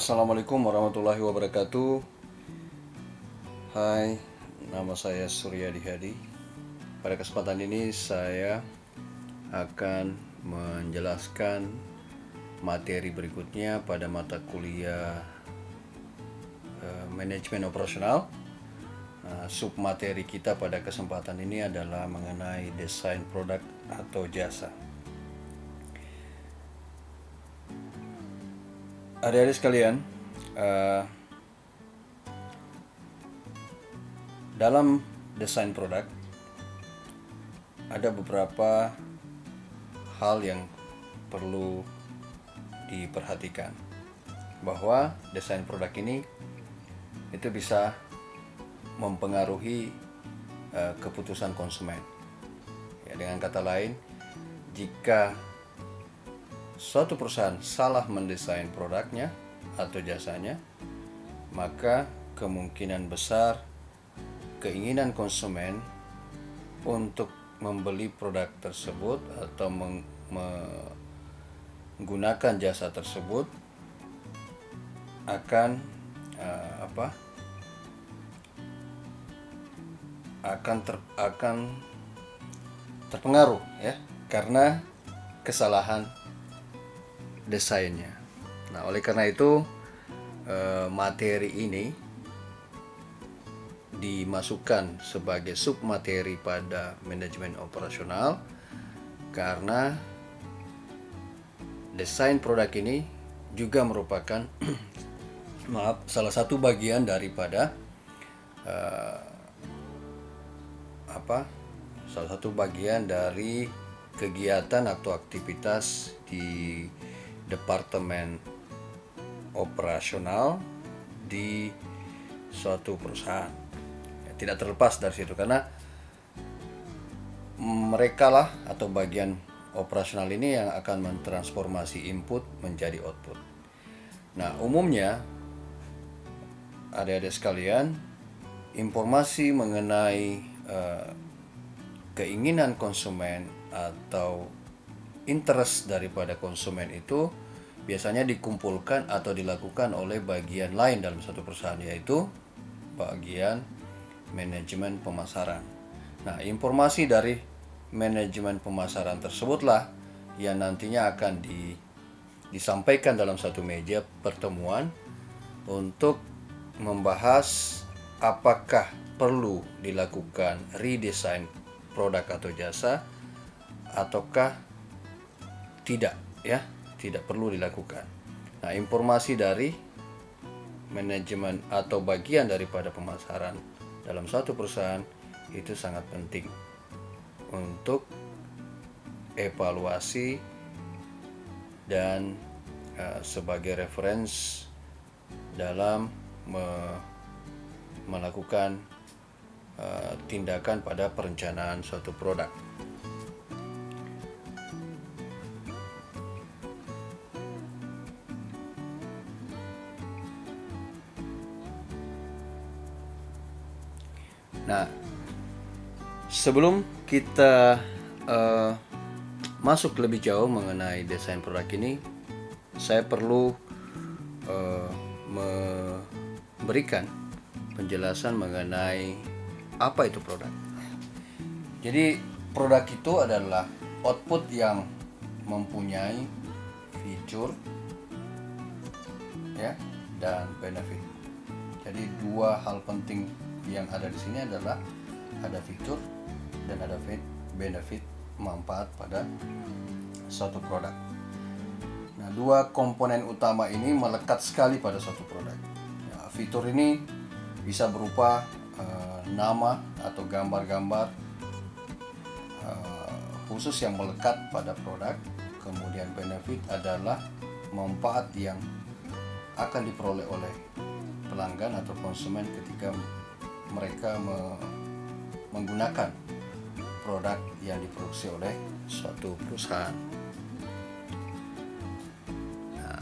Assalamualaikum warahmatullahi wabarakatuh. Hai, nama saya Suryadi Hadi. Pada kesempatan ini saya akan menjelaskan materi berikutnya pada mata kuliah manajemen operasional. Submateri kita pada kesempatan ini adalah mengenai desain produk atau jasa. Adik-adik sekalian, dalam desain produk ada beberapa hal yang perlu diperhatikan, bahwa desain produk ini itu bisa mempengaruhi keputusan konsumen. Ya, dengan kata lain, jika suatu perusahaan salah mendesain produknya atau jasanya, maka kemungkinan besar keinginan konsumen untuk membeli produk tersebut atau menggunakan jasa tersebut akan terpengaruh, ya, karena kesalahan desainnya. Nah, oleh karena itu materi ini dimasukkan sebagai submateri pada manajemen operasional karena desain produk ini juga merupakan salah satu bagian daripada salah satu bagian dari kegiatan atau aktivitas di departemen operasional di suatu perusahaan. Ya, tidak terlepas dari situ, karena mereka lah atau bagian operasional ini yang akan mentransformasi input menjadi output. Nah, umumnya adik-adik sekalian, informasi mengenai keinginan konsumen atau interest daripada konsumen itu biasanya dikumpulkan atau dilakukan oleh bagian lain dalam satu perusahaan, yaitu bagian manajemen pemasaran. Nah, informasi dari manajemen pemasaran tersebutlah yang nantinya akan disampaikan dalam satu meja pertemuan untuk membahas apakah perlu dilakukan redesign produk atau jasa ataukah tidak, ya, tidak perlu dilakukan. Nah, informasi dari manajemen atau bagian daripada pemasaran dalam suatu perusahaan itu sangat penting untuk evaluasi dan sebagai referensi dalam melakukan tindakan pada perencanaan suatu produk. Nah, sebelum kita masuk lebih jauh mengenai desain produk ini, saya perlu memberikan penjelasan mengenai apa itu produk. Jadi, produk itu adalah output yang mempunyai fitur, ya, dan benefit. Jadi dua hal penting yang ada di sini adalah ada fitur dan ada benefit, manfaat pada suatu produk. Nah, dua komponen utama ini melekat sekali pada suatu produk. Ya, fitur ini bisa berupa nama atau gambar-gambar khusus yang melekat pada produk. Kemudian benefit adalah manfaat yang akan diperoleh oleh pelanggan atau konsumen ketika mereka menggunakan produk yang diproduksi oleh suatu perusahaan. Nah,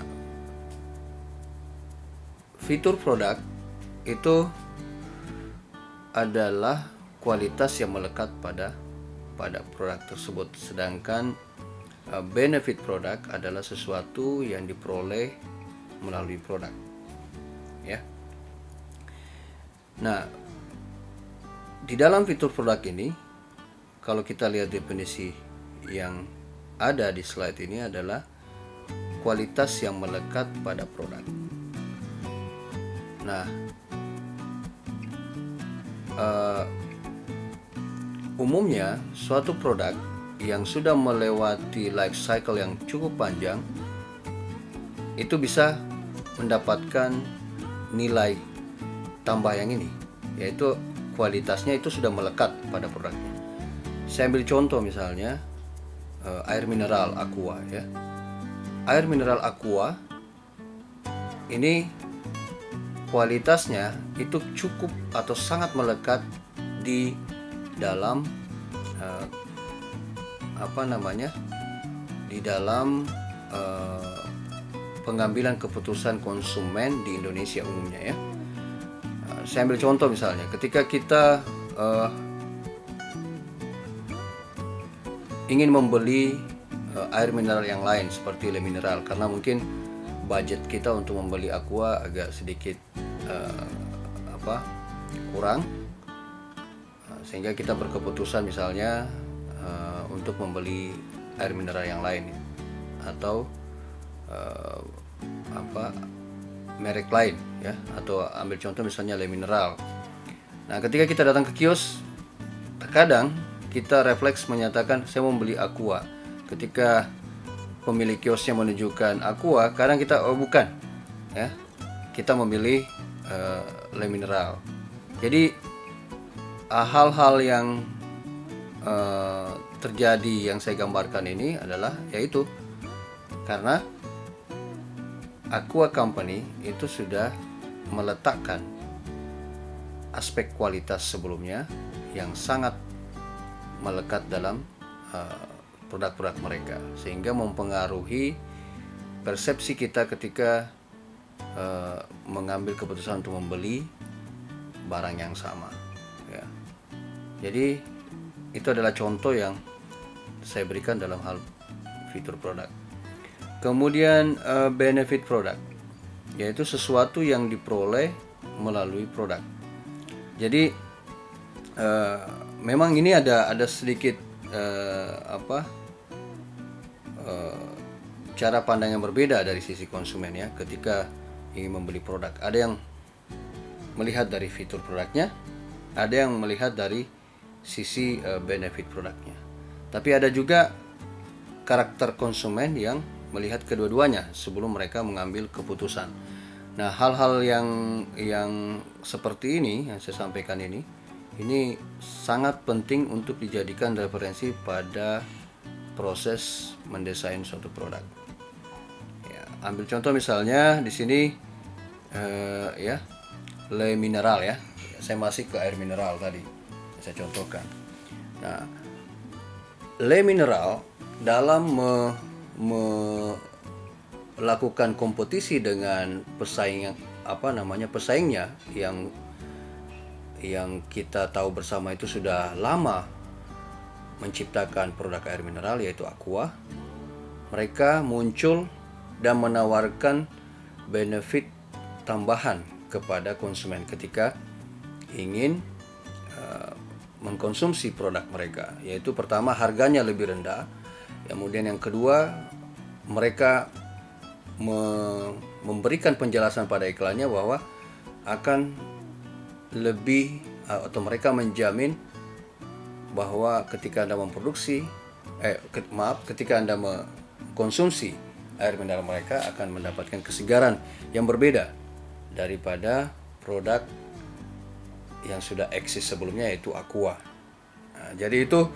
fitur produk itu adalah kualitas yang melekat pada produk tersebut, sedangkan benefit produk adalah sesuatu yang diperoleh melalui produk. ya. Nah, di dalam fitur produk ini, kalau kita lihat definisi yang ada di slide ini adalah kualitas yang melekat pada produk. Nah, umumnya suatu produk yang sudah melewati life cycle yang cukup panjang itu bisa mendapatkan nilai tambah yang ini, yaitu kualitasnya itu sudah melekat pada produknya. Saya ambil contoh misalnya air mineral Aqua ya. Air mineral Aqua ini kualitasnya itu cukup atau sangat melekat di dalam di dalam pengambilan keputusan konsumen di Indonesia umumnya ya. Saya ambil contoh misalnya ketika kita ingin membeli air mineral yang lain seperti Le Mineral, karena mungkin budget kita untuk membeli Aqua agak sedikit kurang, sehingga kita berkeputusan misalnya untuk membeli air mineral yang lain atau merek lain ya, atau ambil contoh misalnya Le Mineral. Nah, ketika kita datang ke kios, terkadang kita refleks menyatakan saya mau beli Aqua. Ketika pemilik kiosnya menunjukkan Aqua, kadang kita bukan ya, kita memilih Le Mineral. Jadi hal-hal yang terjadi yang saya gambarkan ini adalah yaitu karena Aqua Company itu sudah meletakkan aspek kualitas sebelumnya yang sangat melekat dalam produk-produk mereka, sehingga mempengaruhi persepsi kita ketika mengambil keputusan untuk membeli barang yang sama ya. Jadi itu adalah contoh yang saya berikan dalam hal fitur produk. Kemudian benefit produk, yaitu sesuatu yang diperoleh melalui produk. Jadi memang ini ada sedikit cara pandang yang berbeda dari sisi konsumen ya ketika ingin membeli produk. Ada yang melihat dari fitur produknya, ada yang melihat dari sisi benefit produknya. Tapi ada juga karakter konsumen yang melihat kedua-duanya sebelum mereka mengambil keputusan. Nah, hal-hal yang seperti ini yang saya sampaikan ini sangat penting untuk dijadikan referensi pada proses mendesain suatu produk. Ya, ambil contoh misalnya di sini Le Mineral ya. Saya masih ke air mineral tadi. Saya contohkan. Nah, Le Mineral dalam melakukan kompetisi dengan pesaingnya yang kita tahu bersama itu sudah lama menciptakan produk air mineral yaitu Aqua. Mereka muncul dan menawarkan benefit tambahan kepada konsumen ketika ingin mengkonsumsi produk mereka, yaitu pertama harganya lebih rendah, kemudian yang kedua mereka memberikan penjelasan pada iklannya bahwa akan lebih atau mereka menjamin bahwa ketika Anda ketika Anda mengkonsumsi air mineral mereka akan mendapatkan kesegaran yang berbeda daripada produk yang sudah eksis sebelumnya yaitu Aqua. Nah, jadi itu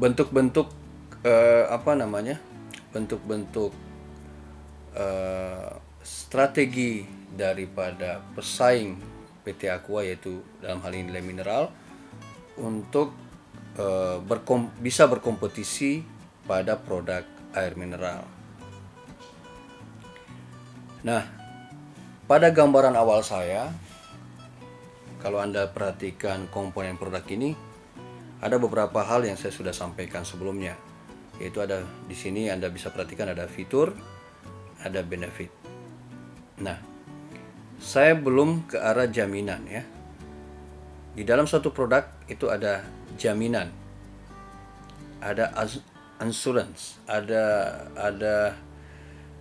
bentuk-bentuk strategi daripada pesaing PT Aqua, yaitu dalam hal ini Le Mineral, untuk bisa berkompetisi pada produk air mineral. Nah, pada gambaran awal saya, kalau Anda perhatikan komponen produk ini, ada beberapa hal yang saya sudah sampaikan sebelumnya, yaitu ada di sini Anda bisa perhatikan ada fitur, ada benefit. Nah, saya belum ke arah jaminan ya. Di dalam suatu produk itu ada jaminan, ada assurance, ada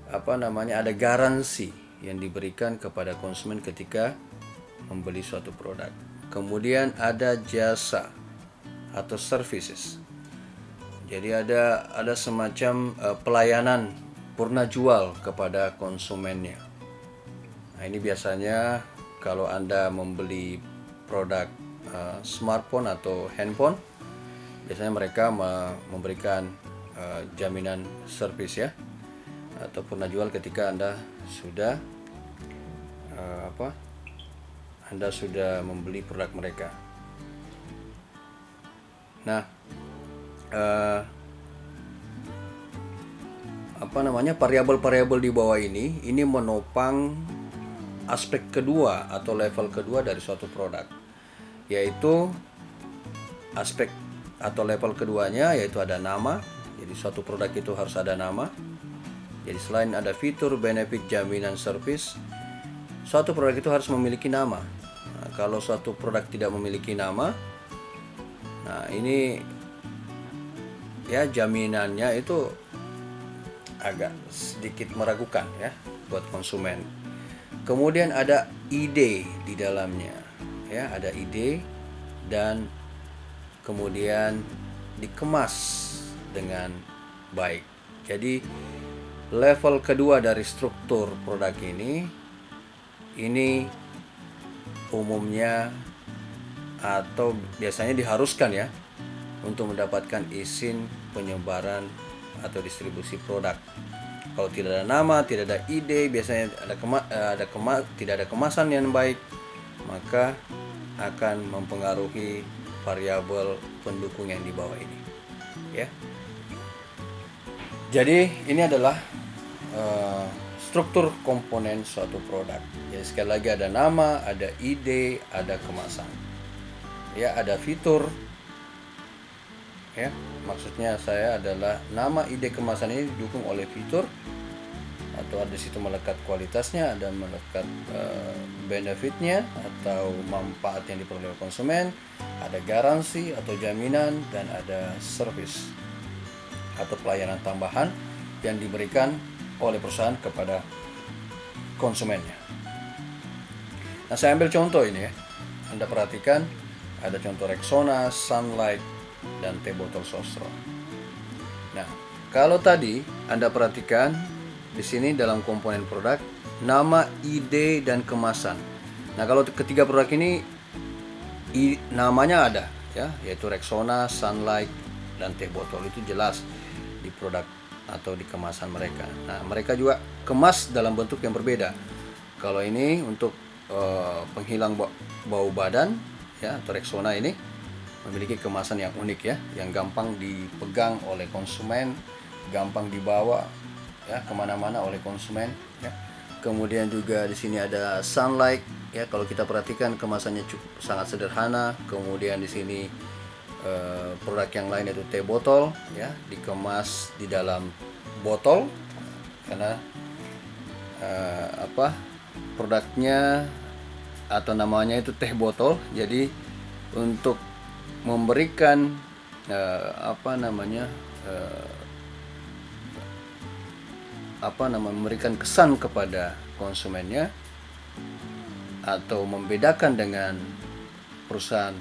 ada garansi yang diberikan kepada konsumen ketika membeli suatu produk. Kemudian ada jasa atau services. Jadi ada semacam pelayanan purna jual kepada konsumennya. Nah, ini biasanya kalau Anda membeli produk smartphone atau handphone, biasanya mereka memberikan jaminan servis ya, atau purna jual ketika Anda sudah Anda sudah membeli produk mereka. Nah, variabel-variabel di bawah ini menopang aspek kedua atau level kedua dari suatu produk, yaitu aspek atau level keduanya yaitu ada nama. Jadi suatu produk itu harus ada nama. Jadi selain ada fitur, benefit, jaminan, service, suatu produk itu harus memiliki nama. Nah, kalau suatu produk tidak memiliki nama, nah ini ya jaminannya itu agak sedikit meragukan ya buat konsumen. Kemudian ada ide di dalamnya ya, ada ide dan kemudian dikemas dengan baik. Jadi level kedua dari struktur produk ini umumnya atau biasanya diharuskan ya untuk mendapatkan izin penyebaran atau distribusi produk. Kalau tidak ada nama, tidak ada ide, biasanya tidak ada kemasan yang baik, maka akan mempengaruhi variabel pendukung yang di bawah ini ya. Jadi ini adalah struktur komponen suatu produk. Jadi sekali lagi ada nama, ada ide, ada kemasan ya, ada fitur ya. Maksudnya saya adalah nama, ide, kemasan ini didukung oleh fitur, atau ada situ melekat kualitasnya, ada melekat benefitnya atau manfaat yang diperoleh oleh konsumen, ada garansi atau jaminan, dan ada service atau pelayanan tambahan yang diberikan oleh perusahaan kepada konsumennya. Nah, saya ambil contoh ini ya. Anda perhatikan ada contoh Rexona, Sunlight, dan teh botol Sosro. Nah, kalau tadi Anda perhatikan di sini dalam komponen produk nama, ide, dan kemasan. Nah, kalau ketiga produk ini namanya ada ya, yaitu Rexona, Sunlight, dan teh botol, itu jelas di produk atau di kemasan mereka. Nah, mereka juga kemas dalam bentuk yang berbeda. Kalau ini untuk penghilang bau badan ya, atau Rexona ini memiliki kemasan yang unik ya, yang gampang dipegang oleh konsumen, gampang dibawa ya kemana-mana oleh konsumen ya. Kemudian juga di sini ada Sunlight ya, kalau kita perhatikan kemasannya sangat sederhana. Kemudian di sini produk yang lain yaitu teh botol ya, dikemas di dalam botol karena produknya atau namanya itu teh botol. Jadi untuk memberikan memberikan kesan kepada konsumennya atau membedakan dengan perusahaan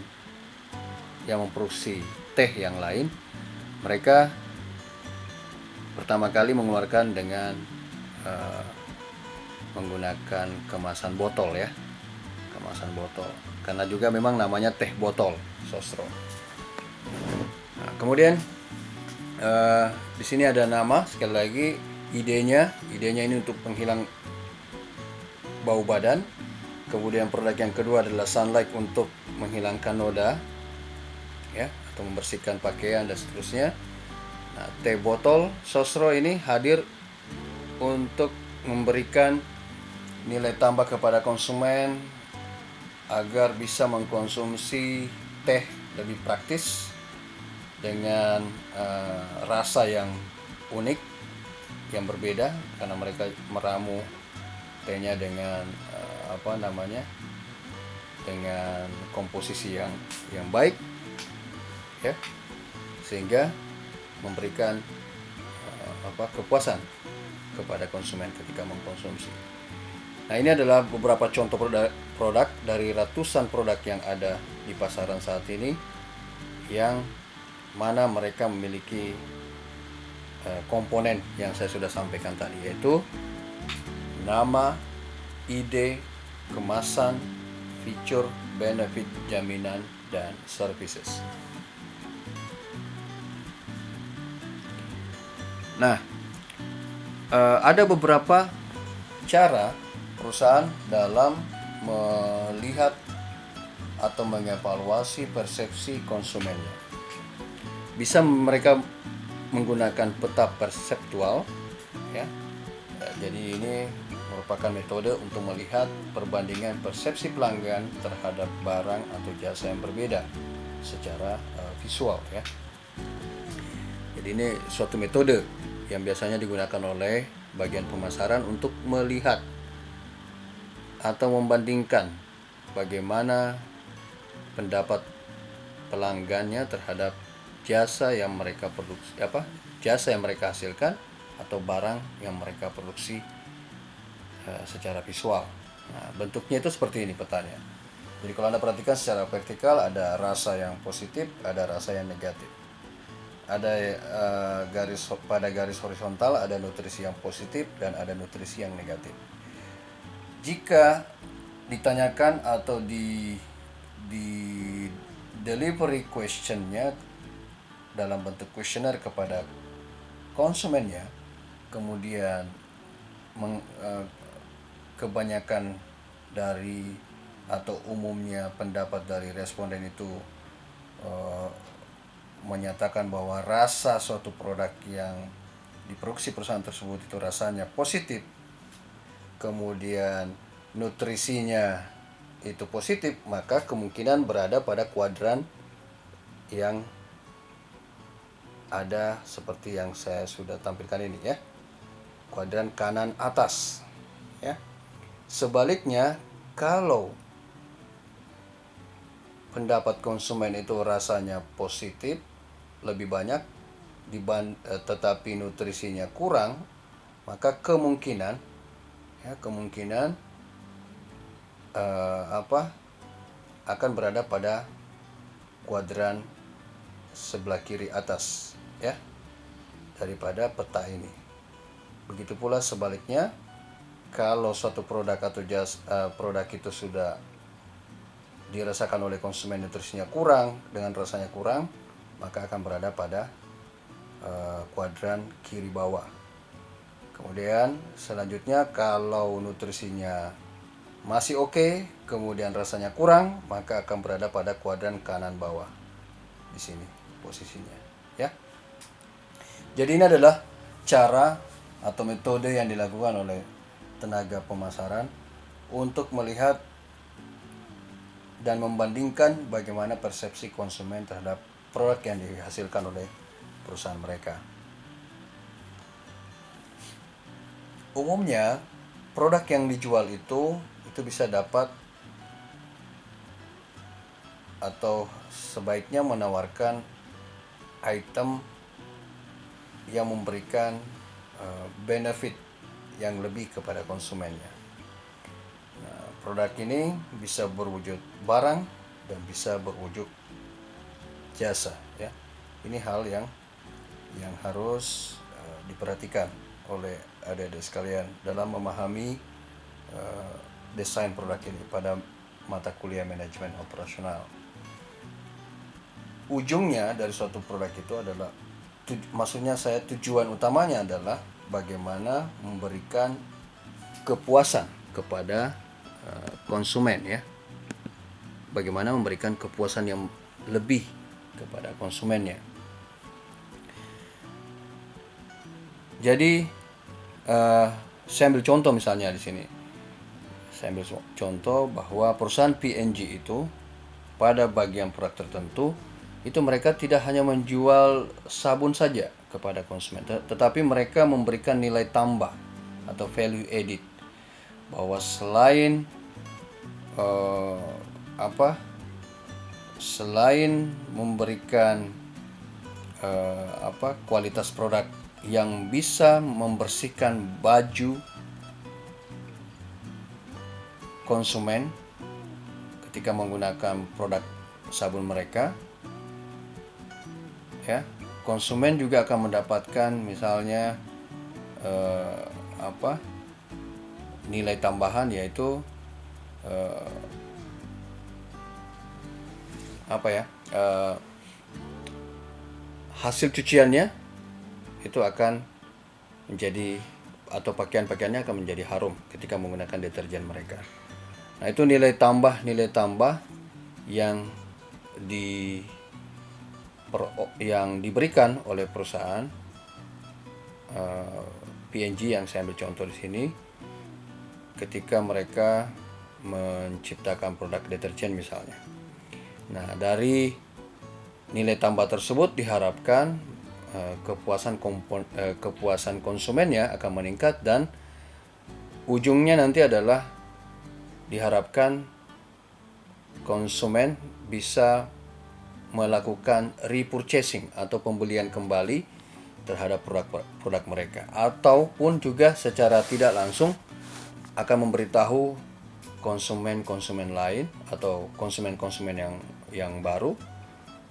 yang memproduksi teh yang lain, mereka pertama kali mengeluarkan dengan menggunakan kemasan botol ya, kemasan botol, karena juga memang namanya teh botol Sosro. Nah, kemudian di sini ada nama, sekali lagi idenya ini untuk penghilang bau badan. Kemudian produk yang kedua adalah Sunlight untuk menghilangkan noda ya, atau membersihkan pakaian dan seterusnya. Nah, teh botol Sosro ini hadir untuk memberikan nilai tambah kepada konsumen agar bisa mengkonsumsi teh lebih praktis dengan rasa yang unik, yang berbeda, karena mereka meramu tehnya dengan dengan komposisi yang baik, ya, sehingga memberikan kepuasan kepada konsumen ketika mengkonsumsi. Nah, ini adalah beberapa contoh produk dari ratusan produk yang ada di pasaran saat ini, yang mana mereka memiliki komponen yang saya sudah sampaikan tadi, yaitu nama, ide, kemasan, fitur, benefit, jaminan, dan services. Nah, ada beberapa cara perusahaan dalam melihat atau mengevaluasi persepsi konsumennya. Bisa mereka menggunakan peta perseptual, ya. Jadi ini merupakan metode untuk melihat perbandingan persepsi pelanggan terhadap barang atau jasa yang berbeda secara visual, ya. Jadi ini suatu metode yang biasanya digunakan oleh bagian pemasaran untuk melihat atau membandingkan bagaimana pendapat pelanggannya terhadap jasa yang mereka produksi, jasa yang mereka hasilkan atau barang yang mereka produksi secara visual. Nah, bentuknya itu seperti ini petanya. Jadi kalau Anda perhatikan secara vertikal, ada rasa yang positif, ada rasa yang negatif. Ada pada garis horizontal ada nutrisi yang positif dan ada nutrisi yang negatif. Jika ditanyakan atau di delivery questionnya dalam bentuk kuesioner kepada konsumennya, kemudian kebanyakan dari atau umumnya pendapat dari responden itu menyatakan bahwa rasa suatu produk yang diproduksi perusahaan tersebut itu rasanya positif, kemudian nutrisinya itu positif, maka kemungkinan berada pada kuadran yang ada seperti yang saya sudah tampilkan ini, ya, kuadran kanan atas, ya. Sebaliknya, kalau pendapat konsumen itu rasanya positif lebih banyak tetapi nutrisinya kurang, maka kemungkinan akan berada pada kuadran sebelah kiri atas, ya, daripada peta ini. Begitu pula sebaliknya, kalau suatu produk atau produk itu sudah dirasakan oleh konsumen nutrisinya kurang dengan rasanya kurang, maka akan berada pada kuadran kiri bawah. Kemudian selanjutnya, kalau nutrisinya masih oke, kemudian rasanya kurang, maka akan berada pada kuadran kanan bawah. Di sini posisinya, ya. Jadi ini adalah cara atau metode yang dilakukan oleh tenaga pemasaran untuk melihat dan membandingkan bagaimana persepsi konsumen terhadap produk yang dihasilkan oleh perusahaan mereka. Umumnya produk yang dijual itu bisa dapat atau sebaiknya menawarkan item yang memberikan benefit yang lebih kepada konsumennya. Nah, produk ini bisa berwujud barang dan bisa berwujud jasa, ya. Ini hal yang harus diperhatikan oleh adik-adik sekalian dalam memahami desain produk ini pada mata kuliah manajemen operasional. Ujungnya dari suatu produk itu adalah tujuan utamanya adalah bagaimana memberikan kepuasan kepada konsumen, ya. Bagaimana memberikan kepuasan yang lebih kepada konsumennya. Jadi saya ambil contoh misalnya di sini. Saya ambil contoh bahwa perusahaan P&G itu pada bagian produk tertentu itu mereka tidak hanya menjual sabun saja kepada konsumen, tetapi mereka memberikan nilai tambah atau value added, bahwa selain eh, apa selain memberikan kualitas produk yang bisa membersihkan baju konsumen ketika menggunakan produk sabun mereka, ya, konsumen juga akan mendapatkan misalnya nilai tambahan, yaitu hasil cuciannya itu akan menjadi, atau pakaian-pakaiannya akan menjadi harum ketika menggunakan deterjen mereka. Nah, itu nilai tambah yang diberikan oleh perusahaan P&G yang saya ambil contoh di sini ketika mereka menciptakan produk deterjen misalnya. Nah, dari nilai tambah tersebut diharapkan kepuasan konsumennya akan meningkat, dan ujungnya nanti adalah diharapkan konsumen bisa melakukan repurchasing atau pembelian kembali terhadap produk mereka, ataupun juga secara tidak langsung akan memberitahu konsumen-konsumen lain atau konsumen-konsumen yang baru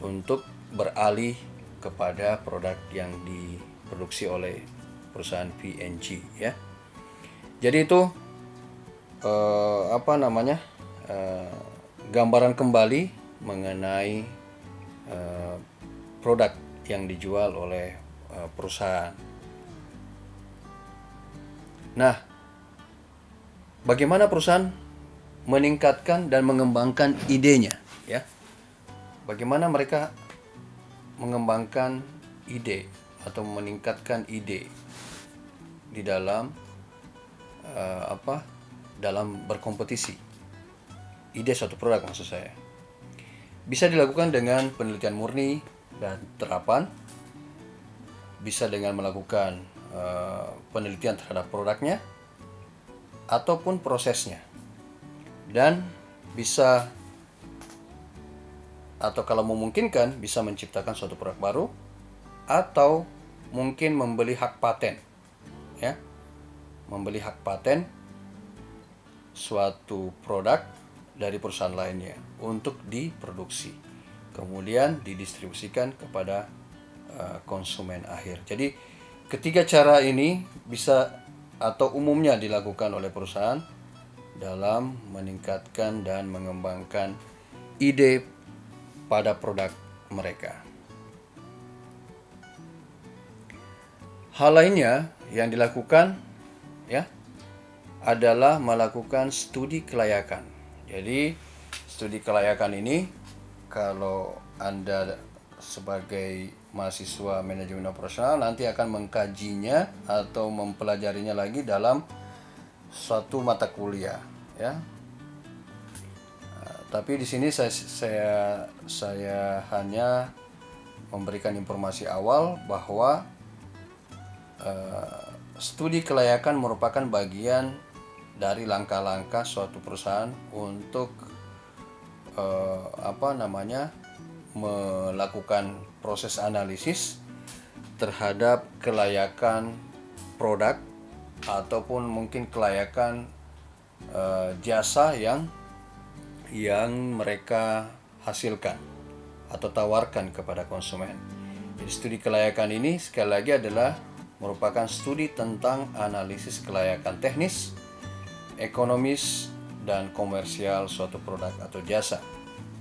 untuk beralih kepada produk yang diproduksi oleh perusahaan P&G, ya. Jadi itu gambaran kembali mengenai produk yang dijual oleh perusahaan. Nah, bagaimana perusahaan meningkatkan dan mengembangkan idenya, ya? Bagaimana mereka mengembangkan ide atau meningkatkan ide di dalam dalam berkompetisi. Ide suatu produk maksud saya. Bisa dilakukan dengan penelitian murni dan terapan. Bisa dengan melakukan penelitian terhadap produknya ataupun prosesnya. Dan bisa, atau kalau memungkinkan, bisa menciptakan suatu produk baru, atau mungkin membeli hak paten, ya, membeli hak paten suatu produk dari perusahaan lainnya untuk diproduksi, kemudian didistribusikan kepada konsumen akhir. Jadi ketiga cara ini bisa atau umumnya dilakukan oleh perusahaan dalam meningkatkan dan mengembangkan ide pada produk mereka. Hal lainnya yang dilakukan, ya, adalah melakukan studi kelayakan. Jadi studi kelayakan ini, kalau Anda sebagai mahasiswa manajemen operasional nanti akan mengkajinya atau mempelajarinya lagi dalam suatu mata kuliah, ya. Tapi di sini saya hanya memberikan informasi awal bahwa studi kelayakan merupakan bagian dari langkah-langkah suatu perusahaan untuk melakukan proses analisis terhadap kelayakan produk ataupun mungkin kelayakan jasa yang mereka hasilkan atau tawarkan kepada konsumen. Jadi studi kelayakan ini sekali lagi adalah merupakan studi tentang analisis kelayakan teknis, ekonomis, dan komersial suatu produk atau jasa,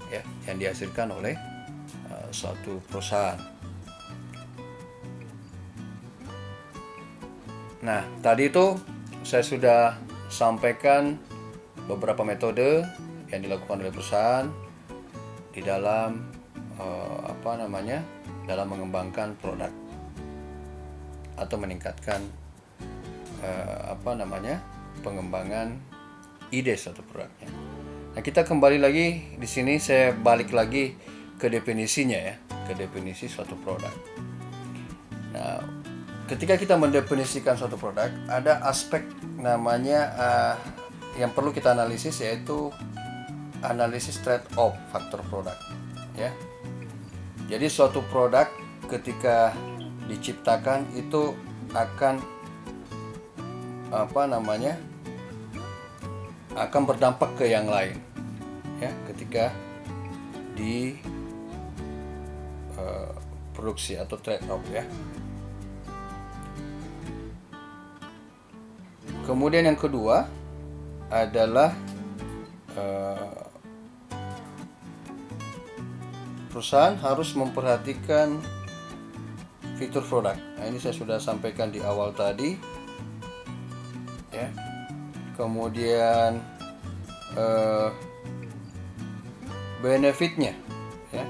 ya, yang dihasilkan oleh suatu perusahaan. Nah, tadi itu saya sudah sampaikan beberapa metode yang dilakukan oleh perusahaan di dalam dalam mengembangkan produk atau meningkatkan pengembangan ide suatu produknya. Nah, kita kembali lagi di sini, saya balik lagi ke definisinya, ya, ke definisi suatu produk. Nah, ketika kita mendefinisikan suatu produk, ada aspek namanya yang perlu kita analisis, yaitu analisis trade-off faktor produk, ya. Jadi suatu produk ketika diciptakan itu akan akan berdampak ke yang lain, ya, ketika di produksi atau trade-off, ya. Kemudian yang kedua adalah perusahaan harus memperhatikan fitur produk. Nah, ini saya sudah sampaikan di awal tadi, ya. Kemudian benefitnya, ya.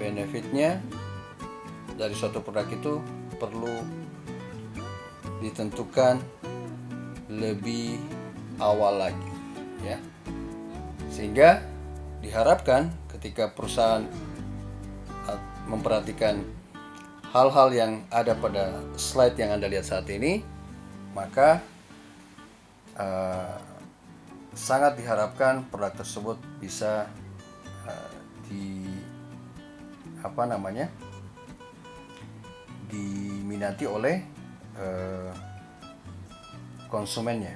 Benefitnya dari suatu produk itu perlu ditentukan lebih awal lagi, ya. Sehingga diharapkan ketika perusahaan memperhatikan hal-hal yang ada pada slide yang Anda lihat saat ini, maka sangat diharapkan produk tersebut bisa diminati oleh konsumennya,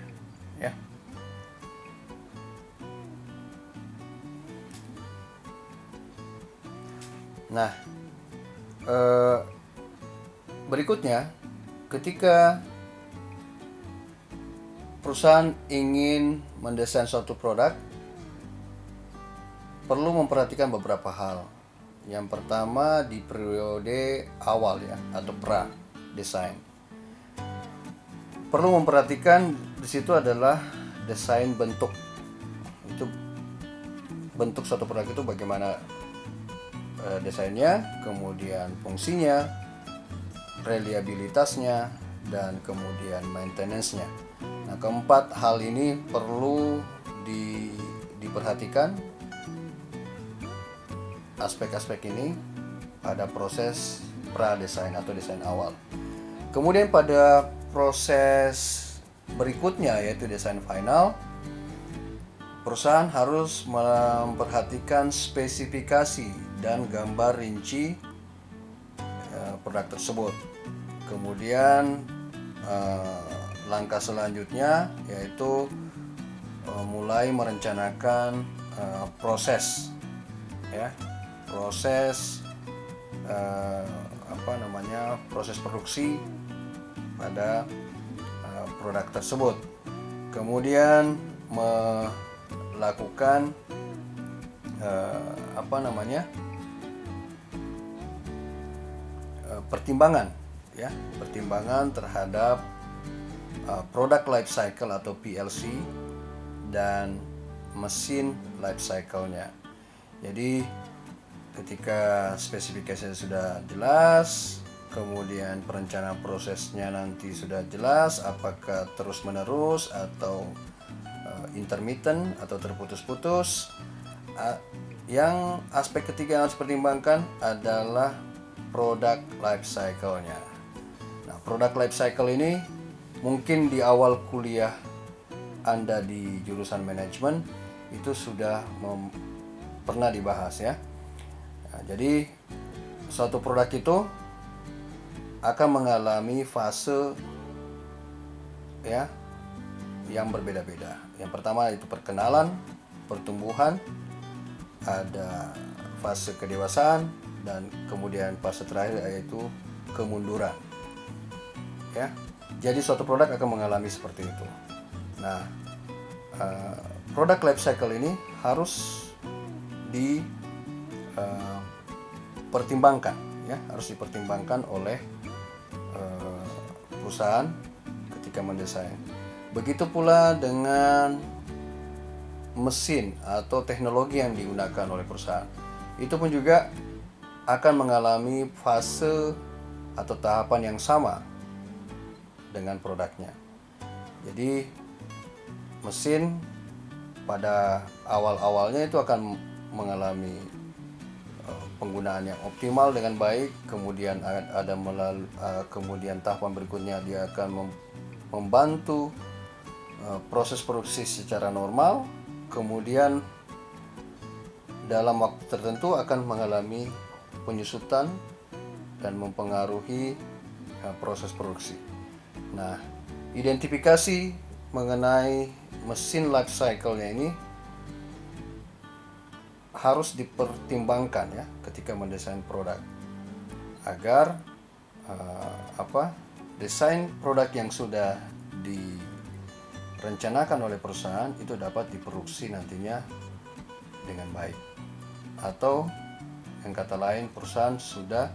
ya. Nah, berikutnya, ketika perusahaan ingin mendesain suatu produk, perlu memperhatikan beberapa hal. Yang pertama, di periode awal, ya, atau pra desain, perlu memperhatikan di situ adalah desain bentuk. Itu bentuk suatu produk itu bagaimana desainnya, kemudian fungsinya, reliabilitasnya, dan kemudian maintenance-nya. Nah, keempat hal ini perlu diperhatikan aspek-aspek ini pada proses pra-desain atau desain awal. Kemudian pada proses berikutnya, yaitu desain final, perusahaan harus memperhatikan spesifikasi dan gambar rinci produk tersebut. Kemudian langkah selanjutnya yaitu mulai merencanakan proses, ya, proses proses produksi pada produk tersebut. Kemudian melakukan pertimbangan, ya, pertimbangan terhadap product life cycle atau PLC dan mesin life cycle-nya. Jadi ketika spesifikasinya sudah jelas, kemudian perencanaan prosesnya nanti sudah jelas, apakah terus menerus atau intermittent atau terputus-putus. Yang aspek ketiga yang harus dipertimbangkan adalah product life cycle-nya. Nah, product life cycle ini mungkin di awal kuliah Anda di jurusan manajemen itu sudah pernah dibahas, ya. Nah, jadi suatu produk itu akan mengalami fase, ya, yang berbeda-beda. Yang pertama itu perkenalan, pertumbuhan, ada fase kedewasaan, dan kemudian fase terakhir yaitu kemunduran, ya. Jadi suatu produk akan mengalami seperti itu. Nah, product life cycle ini harus dipertimbangkan, ya, harus dipertimbangkan oleh perusahaan ketika mendesain. Begitu pula dengan mesin atau teknologi yang digunakan oleh perusahaan. Itu pun juga akan mengalami fase atau tahapan yang sama dengan produknya. Jadi mesin pada awal-awalnya itu akan mengalami penggunaan yang optimal dengan baik, kemudian kemudian tahapan berikutnya dia akan membantu proses produksi secara normal, kemudian dalam waktu tertentu akan mengalami penyusutan dan mempengaruhi proses produksi. Nah, identifikasi mengenai mesin life cycle-nya ini harus dipertimbangkan ya ketika mendesain produk, agar desain produk yang sudah direncanakan oleh perusahaan itu dapat diproduksi nantinya dengan baik, atau yang kata lain perusahaan sudah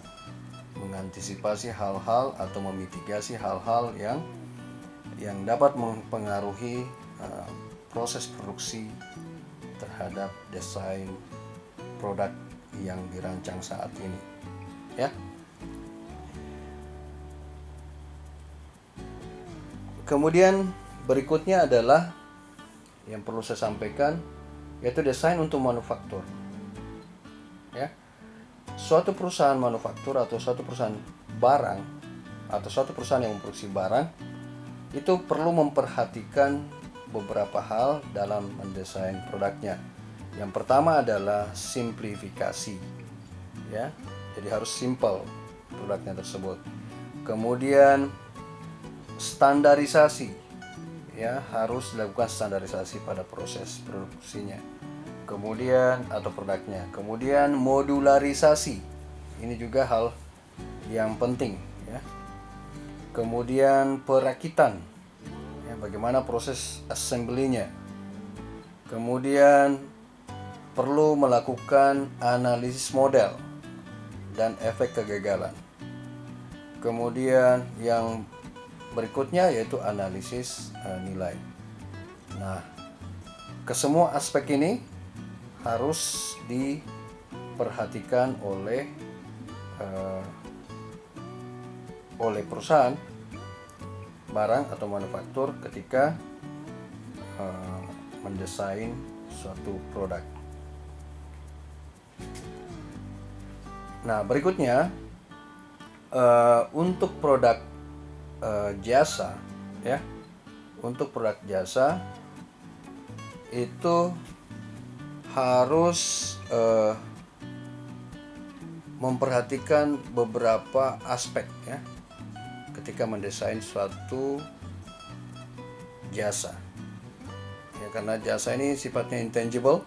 mengantisipasi hal-hal atau memitigasi hal-hal yang dapat mempengaruhi proses produksi terhadap desain produk yang dirancang saat ini ya. Kemudian berikutnya adalah yang perlu saya sampaikan, yaitu desain untuk manufaktur ya. Suatu perusahaan manufaktur atau suatu perusahaan barang atau suatu perusahaan yang memproduksi barang itu perlu memperhatikan beberapa hal dalam mendesain produknya. Yang pertama adalah simplifikasi ya. Jadi harus simple produknya tersebut. Kemudian standarisasi ya, harus dilakukan standarisasi pada proses produksinya. Kemudian atau produknya. Kemudian modularisasi. Ini juga hal yang penting ya. Kemudian perakitan. Ya, bagaimana proses assembly-nya. Kemudian perlu melakukan analisis model dan efek kegagalan. Kemudian yang berikutnya yaitu analisis nilai. Nah, kesemua aspek ini harus diperhatikan oleh perusahaan barang atau manufaktur ketika mendesain suatu produk. Nah, berikutnya untuk produk jasa ya. Untuk produk jasa itu harus memperhatikan beberapa aspek ya ketika mendesain suatu jasa ya, karena jasa ini sifatnya intangible.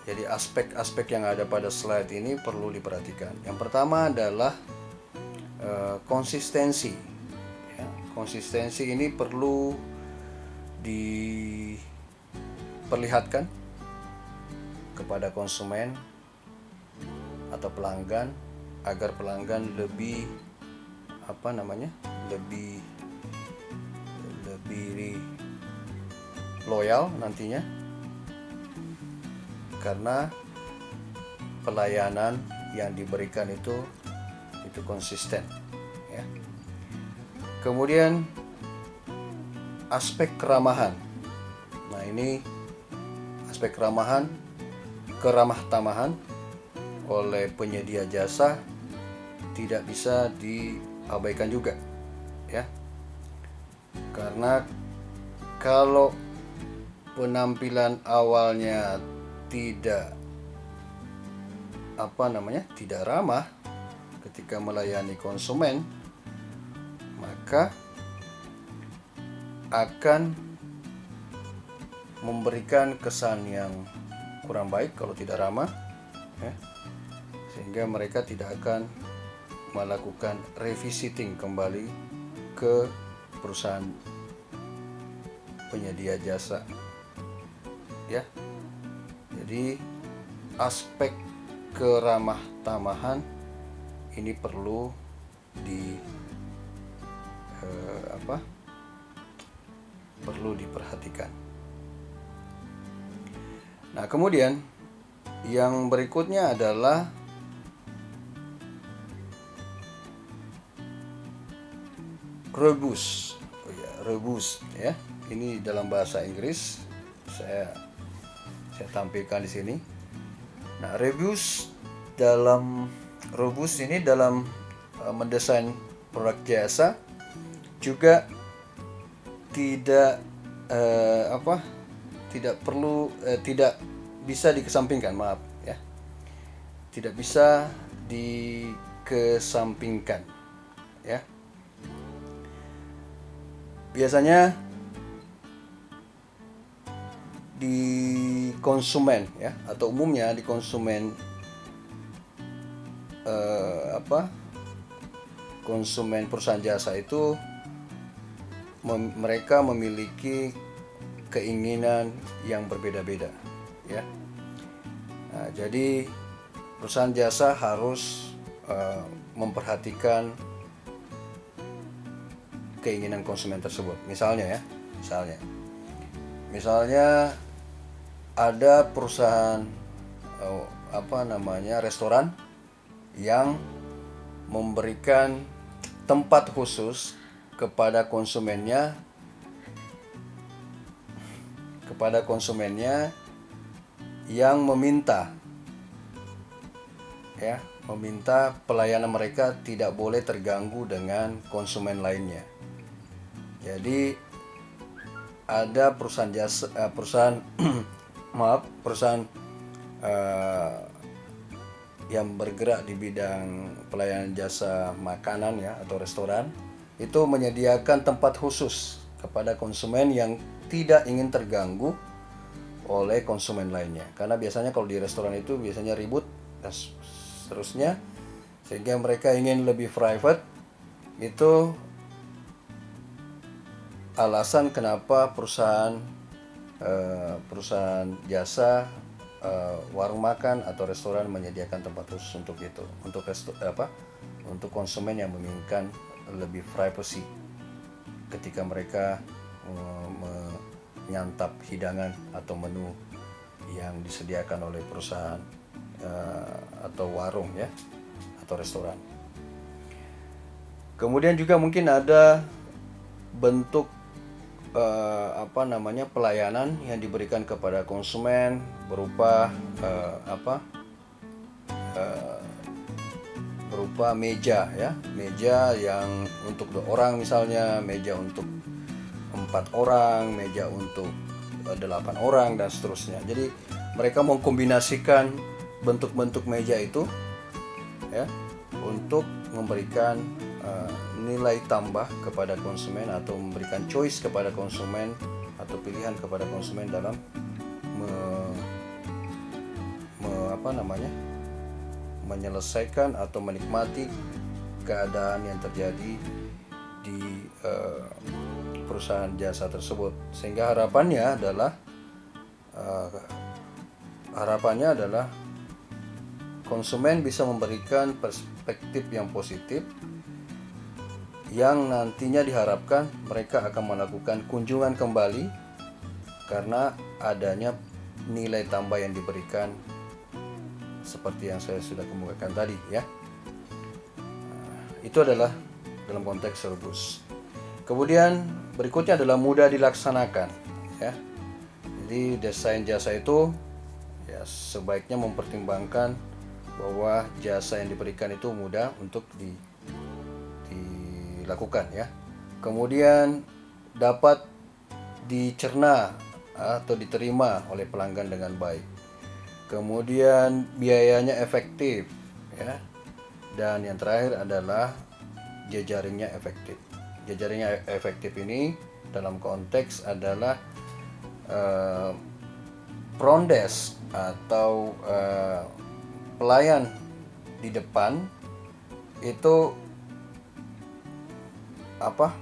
Jadi aspek-aspek yang ada pada slide ini perlu diperhatikan. Yang pertama adalah konsistensi ya. Konsistensi ini perlu diperlihatkan kepada konsumen atau pelanggan agar pelanggan lebih lebih loyal nantinya, karena pelayanan yang diberikan itu konsisten ya. Kemudian aspek keramahan. Nah, ini aspek keramah tamahan oleh penyedia jasa tidak bisa diabaikan juga ya. Karena kalau penampilan awalnya tidak ramah ketika melayani konsumen, maka akan memberikan kesan yang kurang baik kalau tidak ramah ya. Sehingga mereka tidak akan melakukan revisiting kembali ke perusahaan penyedia jasa ya. Jadi aspek keramah tamahan ini perlu diperhatikan. Nah, kemudian yang berikutnya adalah robust ya. Ini dalam bahasa Inggris, saya tampilkan di sini. Nah, robust ini dalam mendesain produk jasa juga tidak bisa dikesampingkan, maaf ya. Tidak bisa dikesampingkan ya. Biasanya di konsumen ya, atau umumnya di konsumen konsumen perusahaan jasa itu mereka memiliki keinginan yang berbeda-beda ya. Nah, jadi perusahaan jasa harus memperhatikan keinginan konsumen tersebut. Misalnya ada perusahaan restoran yang memberikan tempat khusus kepada konsumennya yang meminta pelayanan mereka tidak boleh terganggu dengan konsumen lainnya. Jadi ada perusahaan yang bergerak di bidang pelayanan jasa makanan ya, atau restoran, itu menyediakan tempat khusus kepada konsumen yang tidak ingin terganggu oleh konsumen lainnya. Karena biasanya kalau di restoran itu biasanya ribut dan seterusnya, sehingga mereka ingin lebih private. Itu alasan kenapa perusahaan jasa warung makan atau restoran menyediakan tempat khusus untuk itu, untuk konsumen yang menginginkan lebih privacy ketika mereka menyantap hidangan atau menu yang disediakan oleh perusahaan atau warung ya, atau restoran. Kemudian juga mungkin ada bentuk pelayanan yang diberikan kepada konsumen berupa berupa meja ya, meja yang untuk 2 orang misalnya, meja untuk 4 orang, meja untuk 8 orang dan seterusnya. Jadi mereka mengkombinasikan bentuk-bentuk meja itu ya, untuk memberikan nilai tambah kepada konsumen, atau memberikan choice kepada konsumen atau pilihan kepada konsumen dalam menyelesaikan atau menikmati keadaan yang terjadi di perusahaan jasa tersebut. Sehingga harapannya adalah konsumen bisa memberikan perspektif yang positif, yang nantinya diharapkan mereka akan melakukan kunjungan kembali karena adanya nilai tambah yang diberikan seperti yang saya sudah kemukakan tadi ya. Itu adalah dalam konteks Cerberus. Kemudian berikutnya adalah mudah dilaksanakan ya. Jadi desain jasa itu ya sebaiknya mempertimbangkan bahwa jasa yang diberikan itu mudah untuk dilakukan ya. Kemudian dapat dicerna atau diterima oleh pelanggan dengan baik. Kemudian biayanya efektif ya. Dan yang terakhir adalah jejaringnya efektif. Jejaringnya efektif ini dalam konteks adalah front desk atau pelayan di depan itu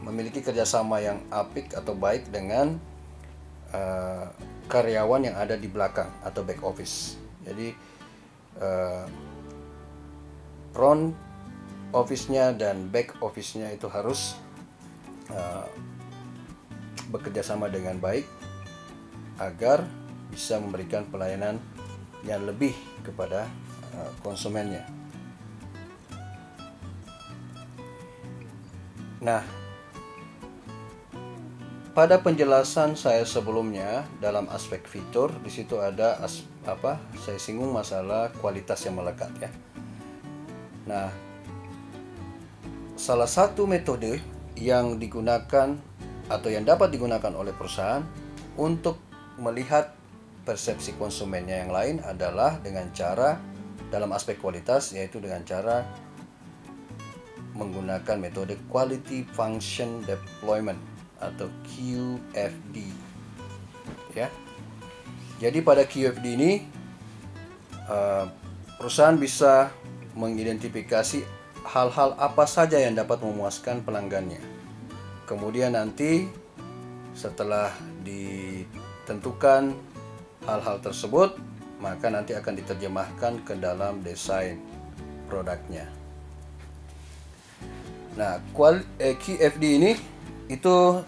memiliki kerjasama yang apik atau baik dengan karyawan yang ada di belakang atau back office. Jadi front office-nya dan back office-nya itu harus bekerjasama dengan baik agar bisa memberikan pelayanan yang lebih kepada konsumennya. Nah, pada penjelasan saya sebelumnya dalam aspek fitur, di situ ada saya singgung masalah kualitas yang melekat ya. Nah, salah satu metode yang digunakan atau yang dapat digunakan oleh perusahaan untuk melihat persepsi konsumennya yang lain adalah dengan cara dalam aspek kualitas, yaitu dengan cara menggunakan metode Quality Function Deployment atau QFD. Ya. Jadi pada QFD ini perusahaan bisa mengidentifikasi hal-hal apa saja yang dapat memuaskan pelanggannya. Kemudian nanti setelah ditentukan hal-hal tersebut, maka nanti akan diterjemahkan ke dalam desain produknya. Nah, QFD ini itu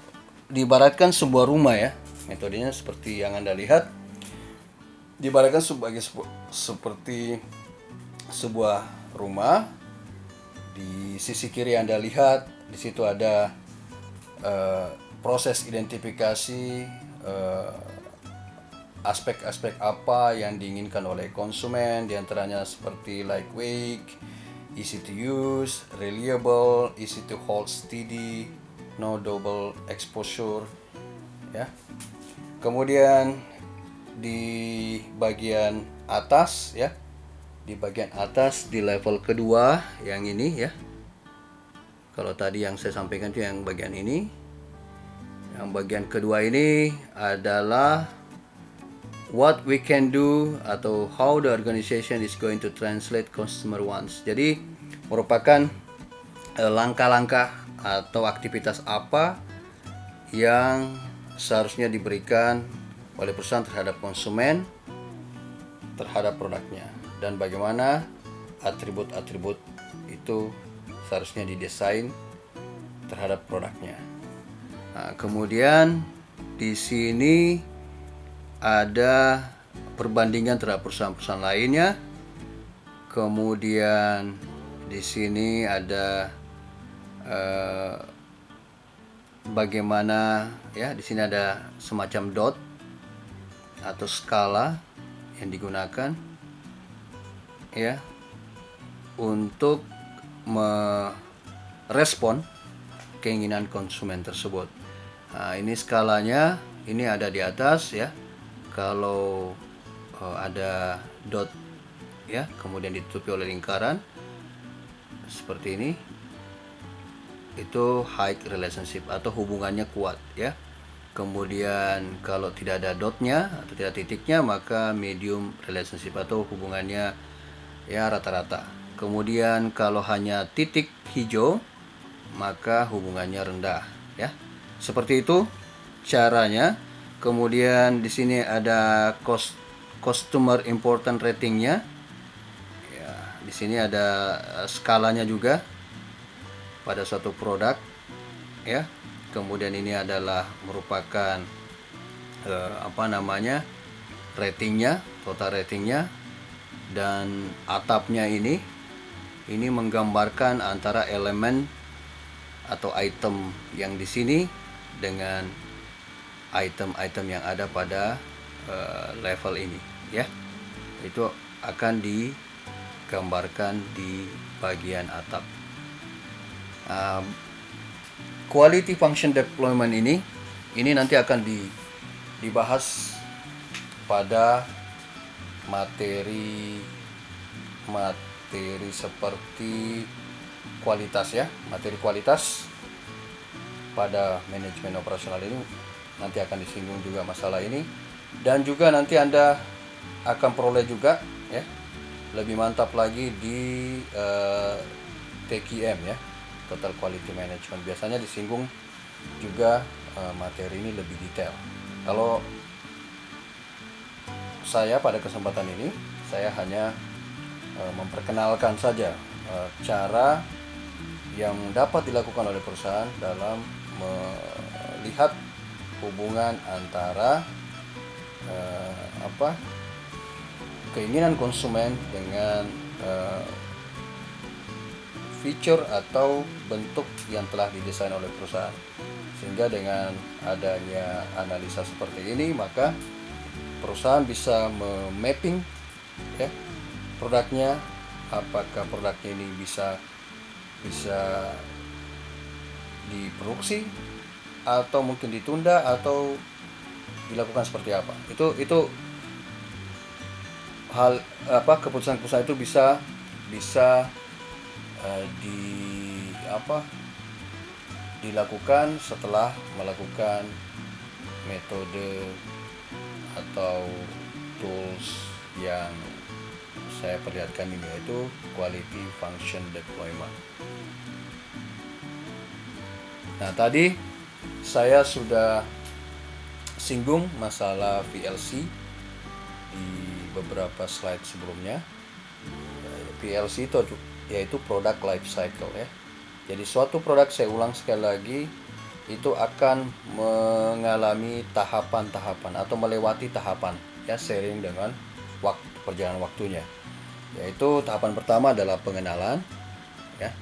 diibaratkan sebuah rumah ya. Metodenya seperti yang Anda lihat. Diibaratkan seperti sebuah rumah. Di sisi kiri Anda lihat, di situ ada proses identifikasi aspek-aspek apa yang diinginkan oleh konsumen, diantaranya seperti lightweight, easy to use, reliable, easy to hold steady, no double exposure, ya. Kemudian di bagian atas ya, di bagian atas di level kedua yang ini ya. Kalau tadi yang saya sampaikan itu yang bagian ini. Yang bagian kedua ini adalah what we can do atau how the organization is going to translate customer wants. Jadi merupakan langkah-langkah atau aktivitas apa yang seharusnya diberikan oleh perusahaan terhadap konsumen terhadap produknya, dan bagaimana atribut-atribut itu seharusnya didesain terhadap produknya. Nah, kemudian di sini ada perbandingan terhadap perusahaan-perusahaan lainnya. Kemudian di sini ada bagaimana ya, di sini ada semacam dot atau skala yang digunakan ya untuk merespon keinginan konsumen tersebut. Nah, ini skalanya, ini ada di atas ya. Kalau ada dot ya, kemudian ditutupi oleh lingkaran seperti ini, itu high relationship atau hubungannya kuat ya. Kemudian kalau tidak ada dotnya atau tidak titiknya, maka medium relationship atau hubungannya ya rata-rata. Kemudian kalau hanya titik hijau, maka hubungannya rendah ya. Seperti itu caranya. Kemudian di sini ada customer important ratingnya. Ya, di sini ada skalanya juga pada suatu produk ya. Kemudian ini adalah merupakan ratingnya, total ratingnya, dan atapnya ini menggambarkan antara elemen atau item yang di sini dengan item-item yang ada pada level ini ya. Itu akan digambarkan di bagian atap. Quality Function Deployment ini nanti akan dibahas pada materi seperti kualitas ya, materi kualitas pada manajemen operasional ini nanti akan disinggung juga masalah ini, dan juga nanti Anda akan peroleh juga ya lebih mantap lagi di TQM ya, Total Quality Management. Biasanya disinggung juga materi ini lebih detail. Kalau saya pada kesempatan ini, saya hanya memperkenalkan saja cara yang dapat dilakukan oleh perusahaan dalam melihat hubungan antara keinginan konsumen dengan feature atau bentuk yang telah didesain oleh perusahaan. Sehingga dengan adanya analisa seperti ini, maka perusahaan bisa memapping ya produknya, apakah produknya ini bisa diproduksi atau mungkin ditunda atau dilakukan seperti apa. Itu keputusan-keputusan itu bisa bisa eh, di apa dilakukan setelah melakukan metode atau tools yang saya perlihatkan ini, yaitu quality function deployment. Nah, tadi saya sudah singgung masalah VLC di beberapa slide sebelumnya. VLC itu yaitu product life cycle ya. Jadi suatu produk, saya ulang sekali lagi, itu akan mengalami tahapan-tahapan atau melewati tahapan ya, seiring dengan perjalanan waktunya. Yaitu tahapan pertama adalah pengenalan ya.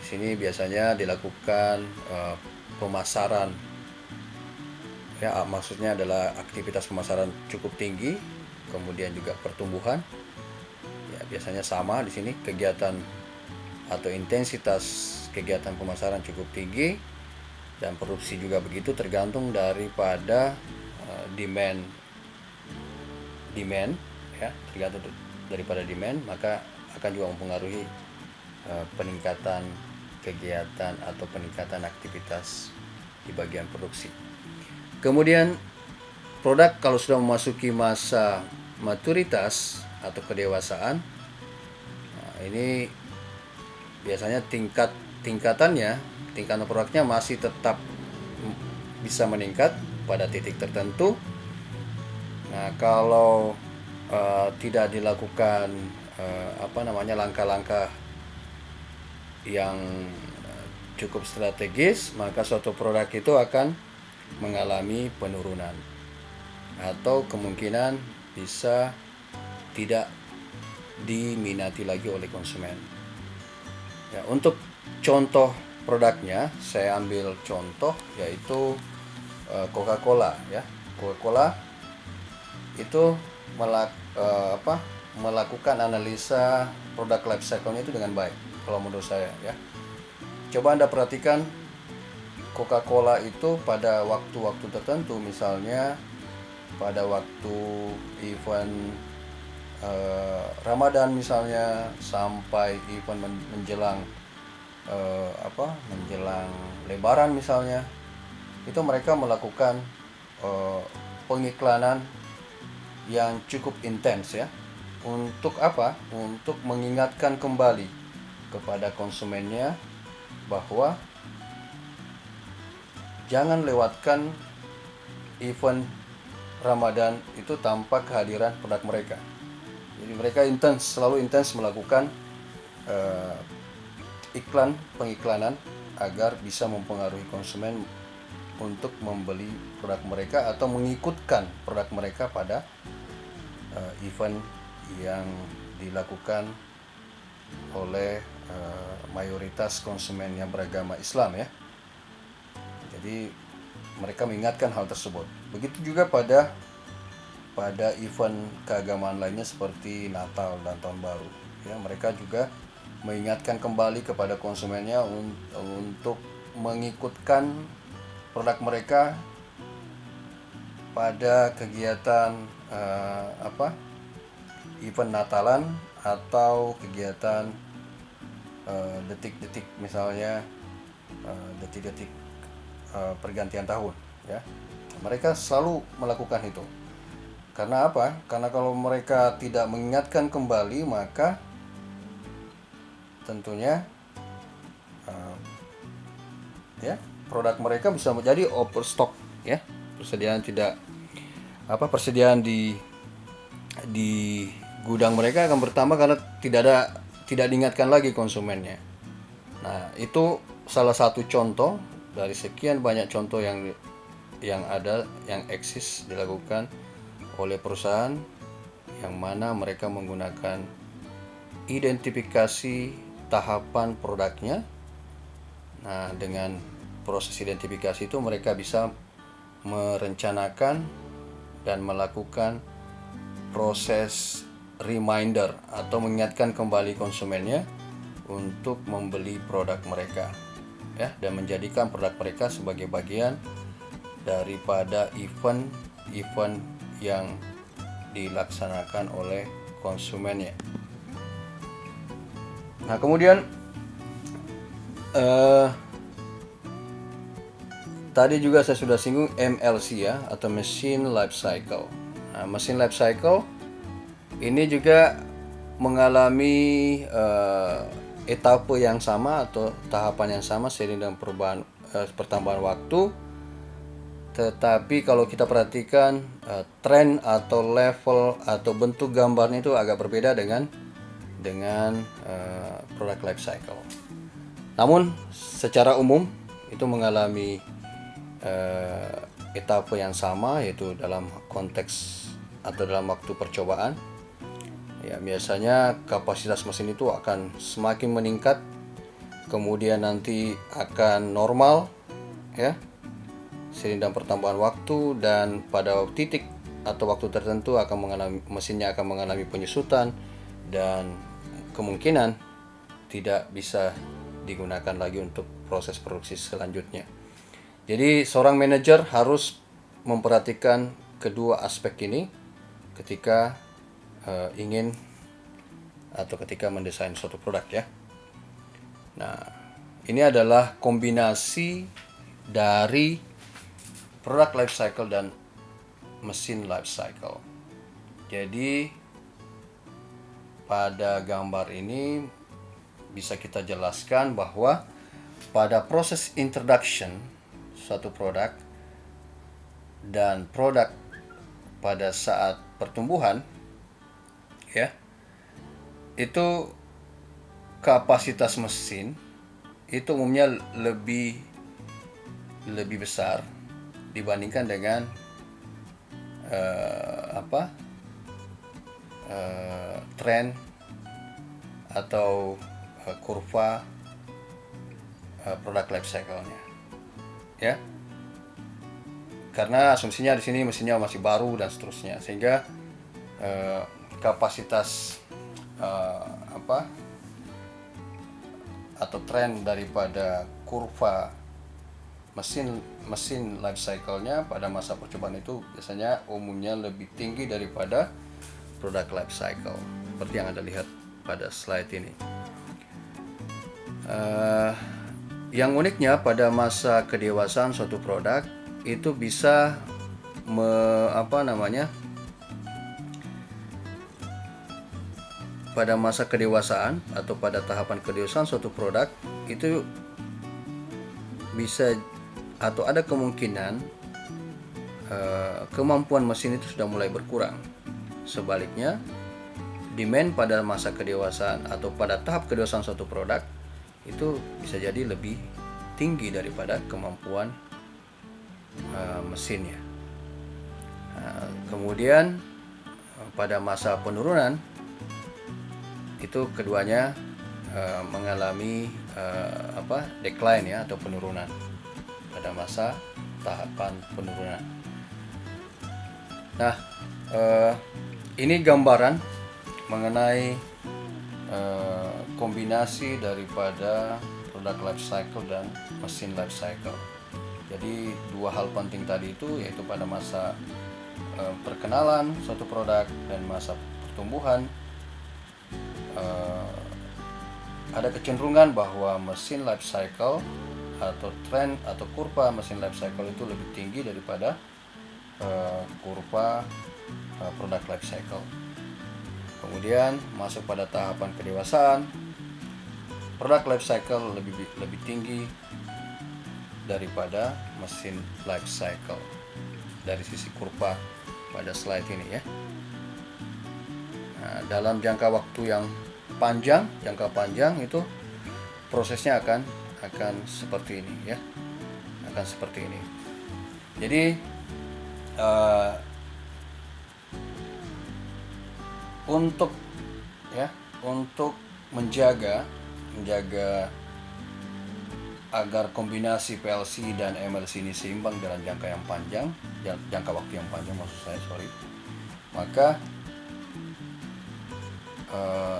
Di sini biasanya dilakukan pemasaran ya, maksudnya adalah aktivitas pemasaran cukup tinggi, kemudian juga pertumbuhan. Ya, biasanya sama di sini, kegiatan atau intensitas kegiatan pemasaran cukup tinggi, dan produksi juga begitu, tergantung daripada demand ya, tergantung daripada demand, maka akan juga mempengaruhi peningkatan kegiatan atau peningkatan aktivitas di bagian produksi. Kemudian produk kalau sudah memasuki masa maturitas atau kedewasaan, nah ini biasanya tingkatan produknya masih tetap bisa meningkat pada titik tertentu. Nah, kalau tidak dilakukan langkah-langkah yang cukup strategis, maka suatu produk itu akan mengalami penurunan atau kemungkinan bisa tidak diminati lagi oleh konsumen. Ya, untuk contoh produknya saya ambil contoh, yaitu Coca-Cola ya. Coca-Cola itu melakukan analisa produk life cycle-nya itu dengan baik kalau menurut saya ya. Coba Anda perhatikan Coca-Cola itu pada waktu-waktu tertentu, misalnya pada waktu event Ramadan misalnya, sampai event menjelang menjelang Lebaran misalnya, itu mereka melakukan pengiklanan yang cukup intens ya. Untuk apa? Untuk mengingatkan kembali kepada konsumennya bahwa jangan lewatkan event Ramadan itu tanpa kehadiran produk mereka. Jadi mereka selalu intens melakukan pengiklanan agar bisa mempengaruhi konsumen untuk membeli produk mereka atau mengikutkan produk mereka pada event yang dilakukan oleh mayoritas konsumen yang beragama Islam ya. Jadi mereka mengingatkan hal tersebut. Begitu juga pada event keagamaan lainnya seperti Natal dan Tahun Baru ya, mereka juga mengingatkan kembali kepada konsumennya untuk mengikutkan produk mereka pada kegiatan event Natalan atau kegiatan detik-detik misalnya detik-detik pergantian tahun ya. Mereka selalu melakukan itu. Karena apa? Karena kalau mereka tidak mengingatkan kembali, maka tentunya produk mereka bisa menjadi overstock ya. Persediaan di gudang mereka akan bertambah karena tidak diingatkan lagi konsumennya. Nah, itu salah satu contoh dari sekian banyak contoh yang eksis dilakukan oleh perusahaan yang mana mereka menggunakan identifikasi tahapan produknya. Nah, dengan proses identifikasi itu mereka bisa merencanakan dan melakukan proses reminder atau mengingatkan kembali konsumennya untuk membeli produk mereka ya, dan menjadikan produk mereka sebagai bagian daripada event yang dilaksanakan oleh konsumennya. Nah, kemudian tadi juga saya sudah singgung MLC ya, atau Machine Life Cycle. Nah, Machine Life Cycle ini juga mengalami etapa yang sama atau tahapan yang sama seiring dengan pertambahan waktu. Tetapi kalau kita perhatikan tren atau level atau bentuk gambarnya itu agak berbeda dengan product life cycle. Namun secara umum itu mengalami etapa yang sama, yaitu dalam konteks atau dalam waktu percobaan. Ya, biasanya kapasitas mesin itu akan semakin meningkat, kemudian nanti akan normal ya seiring dengan pertambahan waktu, dan pada titik atau waktu tertentu mesinnya akan mengalami penyusutan dan kemungkinan tidak bisa digunakan lagi untuk proses produksi selanjutnya. Jadi seorang manajer harus memperhatikan kedua aspek ini ketika ingin atau ketika mendesain suatu produk ya. Nah, ini adalah kombinasi dari product life cycle dan mesin life cycle. Jadi pada gambar ini bisa kita jelaskan bahwa pada proses introduction suatu produk dan produk pada saat pertumbuhan ya, itu kapasitas mesin itu umumnya lebih besar dibandingkan dengan tren atau kurva product life cycle-nya ya, karena asumsinya di sini mesinnya masih baru dan seterusnya, sehingga kapasitas atau tren daripada kurva mesin life cycle-nya pada masa percobaan itu biasanya umumnya lebih tinggi daripada product life cycle, seperti yang Anda lihat pada slide ini. Yang uniknya pada masa kedewasaan suatu produk itu bisa pada masa kedewasaan atau pada tahapan kedewasaan suatu produk itu bisa atau ada kemungkinan kemampuan mesin itu sudah mulai berkurang. Sebaliknya, demand pada masa kedewasaan atau pada tahap kedewasaan suatu produk itu bisa jadi lebih tinggi daripada kemampuan mesinnya. Kemudian pada masa penurunan itu keduanya mengalami decline ya, atau penurunan pada masa tahapan penurunan. Nah, ini gambaran mengenai kombinasi daripada product life cycle dan mesin life cycle. Jadi dua hal penting tadi itu, yaitu pada masa perkenalan suatu produk dan masa pertumbuhan, ada kecenderungan bahwa mesin life cycle atau tren atau kurva mesin life cycle itu lebih tinggi daripada kurva product life cycle. Kemudian masuk pada tahapan kedewasaan, product life cycle lebih tinggi daripada mesin life cycle dari sisi kurva pada slide ini ya. Nah, dalam jangka waktu yang panjang itu prosesnya akan seperti ini ya, akan seperti ini. Jadi untuk menjaga agar kombinasi PLC dan MLC ini seimbang dalam jangka waktu yang panjang maka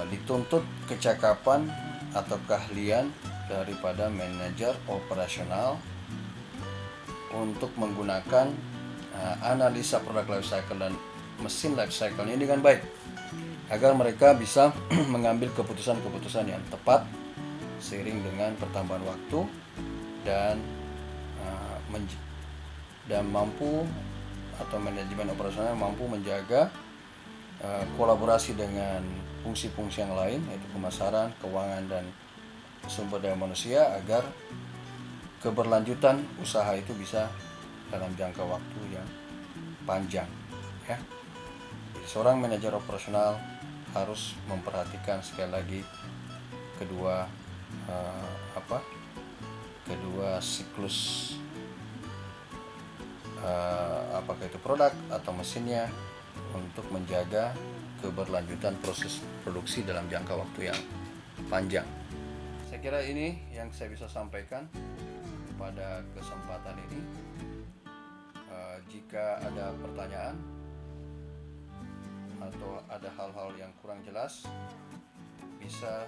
dituntut kecakapan atau keahlian daripada manajer operasional untuk menggunakan analisa product life cycle dan mesin life cycle-nya dengan baik, agar mereka bisa mengambil keputusan-keputusan yang tepat seiring dengan pertambahan waktu dan mampu, atau manajemen operasional mampu menjaga kolaborasi dengan fungsi-fungsi yang lain, yaitu pemasaran, keuangan, dan sumber daya manusia, agar keberlanjutan usaha itu bisa dalam jangka waktu yang panjang, ya. Jadi, seorang manajer operasional harus memperhatikan sekali lagi kedua siklus, apakah itu produk atau mesinnya, untuk menjaga keberlanjutan proses produksi dalam jangka waktu yang panjang. Saya kira ini yang saya bisa sampaikan pada kesempatan ini. Jika ada pertanyaan atau ada hal-hal yang kurang jelas, bisa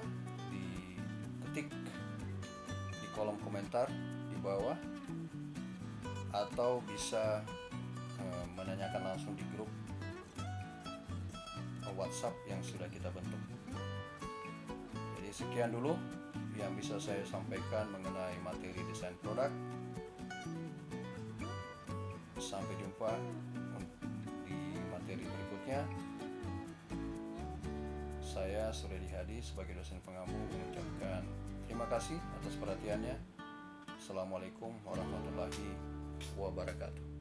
diketik di kolom komentar di bawah, atau bisa menanyakan langsung di grup WhatsApp yang sudah kita bentuk. Jadi sekian dulu yang bisa saya sampaikan mengenai materi desain produk. Sampai jumpa di materi berikutnya. Saya Suryadi Hadi sebagai dosen pengampu mengucapkan terima kasih atas perhatiannya. Assalamualaikum warahmatullahi wabarakatuh.